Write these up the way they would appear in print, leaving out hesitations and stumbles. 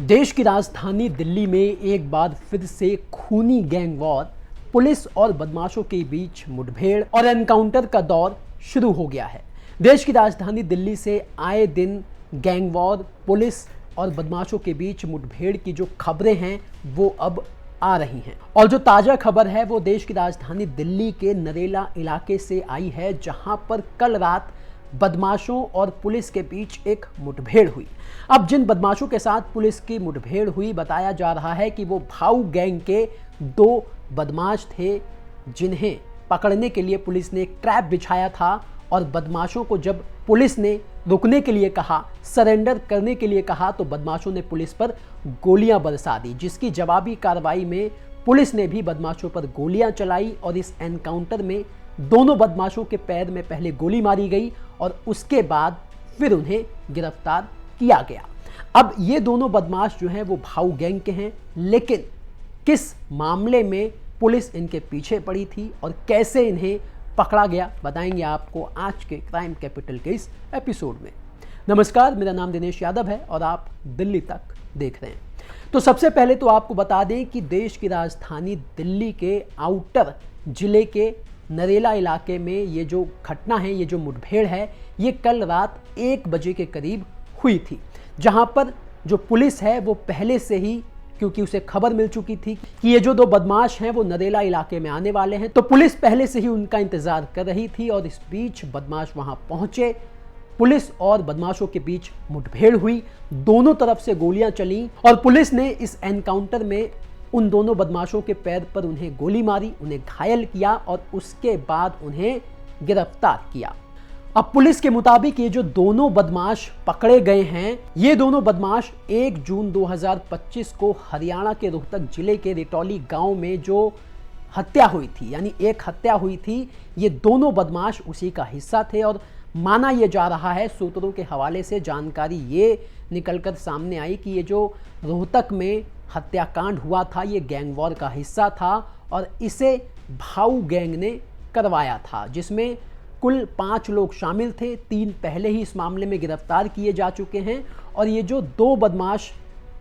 देश की राजधानी दिल्ली में एक बार फिर से खूनी गैंग वॉर, पुलिस और बदमाशों के बीच मुठभेड़ और एनकाउंटर का दौर शुरू हो गया है। देश की राजधानी दिल्ली से आए दिन गैंग वॉर, पुलिस और बदमाशों के बीच मुठभेड़ की जो खबरें हैं वो अब आ रही हैं। और जो ताज़ा खबर है वो देश की राजधानी दिल्ली के नरेला इलाके से आई है, जहां पर कल रात बदमाशों और पुलिस के बीच एक मुठभेड़ हुई। अब जिन बदमाशों के साथ पुलिस की मुठभेड़ हुई, बताया जा रहा है कि वो भाऊ गैंग के 2 बदमाश थे, जिन्हें पकड़ने के लिए पुलिस ने एक ट्रैप बिछाया था। और बदमाशों को जब पुलिस ने रुकने के लिए कहा, सरेंडर करने के लिए कहा, तो बदमाशों ने पुलिस पर गोलियां बरसा दी, जिसकी जवाबी कार्रवाई में पुलिस ने भी बदमाशों पर गोलियां चलाई। और इस एनकाउंटर में दोनों बदमाशों के पैर में पहले गोली मारी गई और उसके बाद फिर उन्हें गिरफ्तार किया गया। अब ये दोनों बदमाश जो हैं वो भाऊ गैंग के हैं, लेकिन किस मामले में पुलिस इनके पीछे पड़ी थी और कैसे इन्हें पकड़ा गया, बताएंगे आपको आज के क्राइम कैपिटल के इस एपिसोड में। नमस्कार, मेरा नाम दिनेश यादव है और आप दिल्ली तक देख रहे हैं। तो सबसे पहले तो आपको बता दें कि देश की राजधानी दिल्ली के आउटर जिले के नरेला इलाके में ये जो घटना है, ये जो मुठभेड़ है, ये कल रात 1 बजे के करीब हुई थी, जहां पर जो पुलिस है वो पहले से ही, क्योंकि उसे खबर मिल चुकी थी कि ये जो 2 बदमाश हैं वो नरेला इलाके में आने वाले हैं, तो पुलिस पहले से ही उनका इंतजार कर रही थी। और इस बीच बदमाश वहां पहुंचे, पुलिस और बदमाशों के बीच मुठभेड़ हुई, दोनों तरफ से गोलियां चली और पुलिस ने इस एनकाउंटर में उन दोनों बदमाशों के पैर पर उन्हें गोली मारी, उन्हें घायल किया और उसके बाद उन्हें गिरफ्तार किया। अब पुलिस के मुताबिक ये जो दोनों बदमाश पकड़े गए हैं, ये दोनों बदमाश 1 जून 2025 को हरियाणा के रोहतक जिले के रिटौली गांव में जो हत्या हुई थी, यानी एक हत्या हुई थी, ये दोनों बदमाश उसी का हिस्सा थे। और माना यह जा रहा है, सूत्रों के हवाले से जानकारी ये निकलकर सामने आई कि ये जो रोहतक में हत्याकांड हुआ था, ये गैंग वॉर का हिस्सा था और इसे भाऊ गैंग ने करवाया था, जिसमें कुल 5 लोग शामिल थे। 3 पहले ही इस मामले में गिरफ्तार किए जा चुके हैं। और ये जो 2 बदमाश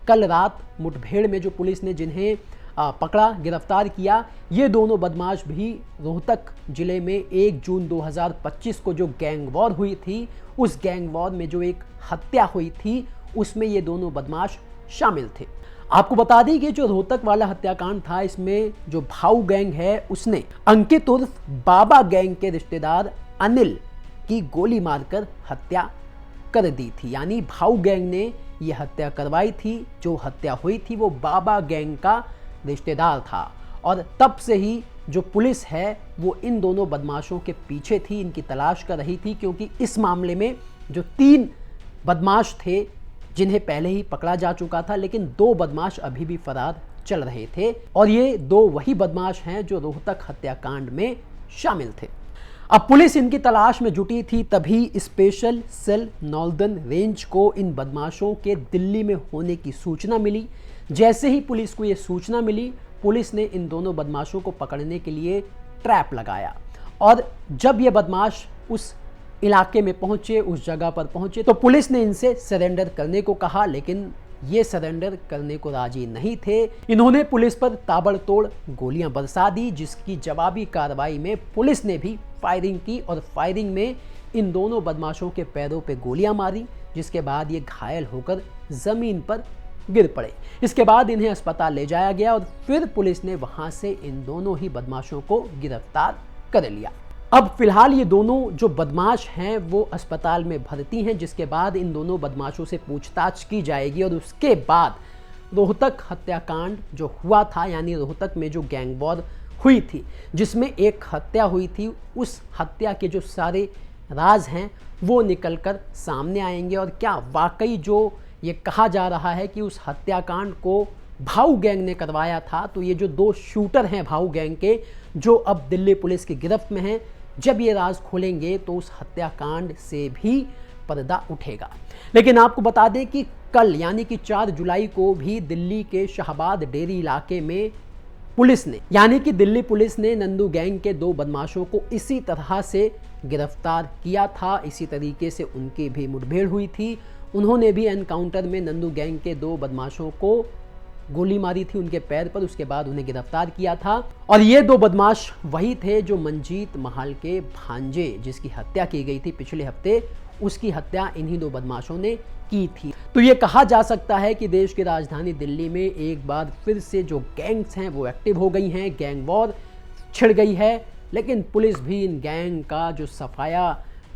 कल रात मुठभेड़ में जो पुलिस ने जिन्हें पकड़ा, गिरफ्तार किया, ये दोनों बदमाश भी रोहतक जिले में 1 जून 2025 को जो गैंग वॉर हुई थी, उस गैंग वॉर में जो एक हत्या हुई थी, उसमें ये दोनों बदमाश शामिल थे। आपको बता दी कि जो रोहतक वाला हत्याकांड था, इसमें जो भाऊ गैंग है उसने अंकित उर्फ बाबा गैंग के रिश्तेदार अनिल की गोली मारकर हत्या कर दी थी। यानी भाऊ गैंग ने यह हत्या करवाई थी। जो हत्या हुई थी वो बाबा गैंग का रिश्तेदार था और तब से ही जो पुलिस है वो इन दोनों बदमाशों के पीछे थी, इनकी तलाश कर रही थी, क्योंकि इस मामले में जो 3 बदमाश थे जिन्हें पहले ही पकड़ा जा चुका था, लेकिन 2 बदमाश अभी भी फरार चल रहे थे। और ये 2 वही बदमाश हैं जो रोहतक हत्याकांड में शामिल थे। अब पुलिस इनकी तलाश में जुटी थी, तभी स्पेशल सेल नॉर्दर्न रेंज को इन बदमाशों के दिल्ली में होने की सूचना मिली। जैसे ही पुलिस को ये सूचना मिली, पुलिस ने इन दोनों बदमाशों को पकड़ने के लिए ट्रैप लगाया। और जब ये बदमाश उस इलाके में पहुंचे, उस जगह पर पहुंचे, तो पुलिस ने इनसे सरेंडर करने को कहा, लेकिन ये सरेंडर करने को राजी नहीं थे। इन्होंने पुलिस पर ताबड़तोड़ गोलियां बरसा दी, जिसकी जवाबी कार्रवाई में पुलिस ने भी फायरिंग की और फायरिंग में इन दोनों बदमाशों के पैरों पे गोलियां मारी, जिसके बाद ये घायल होकर जमीन पर गिर पड़े। इसके बाद इन्हें अस्पताल ले जाया गया और फिर पुलिस ने वहां से इन दोनों ही बदमाशों को गिरफ्तार कर लिया। अब फिलहाल ये दोनों जो बदमाश हैं वो अस्पताल में भर्ती हैं, जिसके बाद इन दोनों बदमाशों से पूछताछ की जाएगी और उसके बाद रोहतक हत्याकांड जो हुआ था, यानी रोहतक में जो गैंग वॉर हुई थी, जिसमें एक हत्या हुई थी, उस हत्या के जो सारे राज हैं वो निकलकर सामने आएंगे। और क्या वाकई जो ये कहा जा रहा है कि उस हत्याकांड को भाऊ गैंग ने करवाया था, तो ये जो 2 शूटर हैं भाऊ गैंग के, जो अब दिल्ली पुलिस की गिरफ्त में हैं, जब ये राज खोलेंगे तो उस हत्याकांड से भी पर्दा उठेगा। लेकिन आपको बता दें कि कल यानी कि 4 जुलाई को भी दिल्ली के शाहबाद डेरी इलाके में पुलिस ने यानी कि दिल्ली पुलिस ने नंदू गैंग के 2 बदमाशों को इसी तरह से गिरफ्तार किया था। इसी तरीके से उनकी भी मुठभेड़ हुई थी। उन्होंने भी एनकाउंटर में नंदू गैंग के 2 बदमाशों को गोली मारी थी उनके पैर पर, उसके बाद उन्हें गिरफ्तार किया था। और ये 2 बदमाश वही थे जो मंजीत महाल के भांजे जिसकी हत्या की गई थी पिछले हफ्ते, उसकी हत्या इन्हीं 2 बदमाशों ने की थी। तो ये कहा जा सकता है कि देश की राजधानी दिल्ली में एक बार फिर से जो गैंग्स हैं वो एक्टिव हो गई हैं, गैंग वॉर छिड़ गई है। लेकिन पुलिस भी इन गैंग का जो सफाया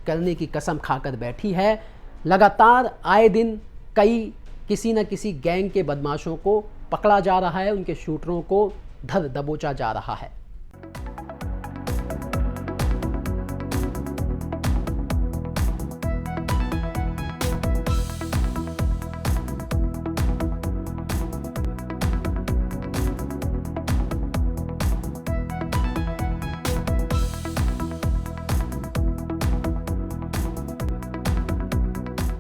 करने की कसम खाकर बैठी है। लगातार आए दिन किसी न किसी गैंग के बदमाशों को पकड़ा जा रहा है, उनके शूटरों को धर दबोचा जा रहा है।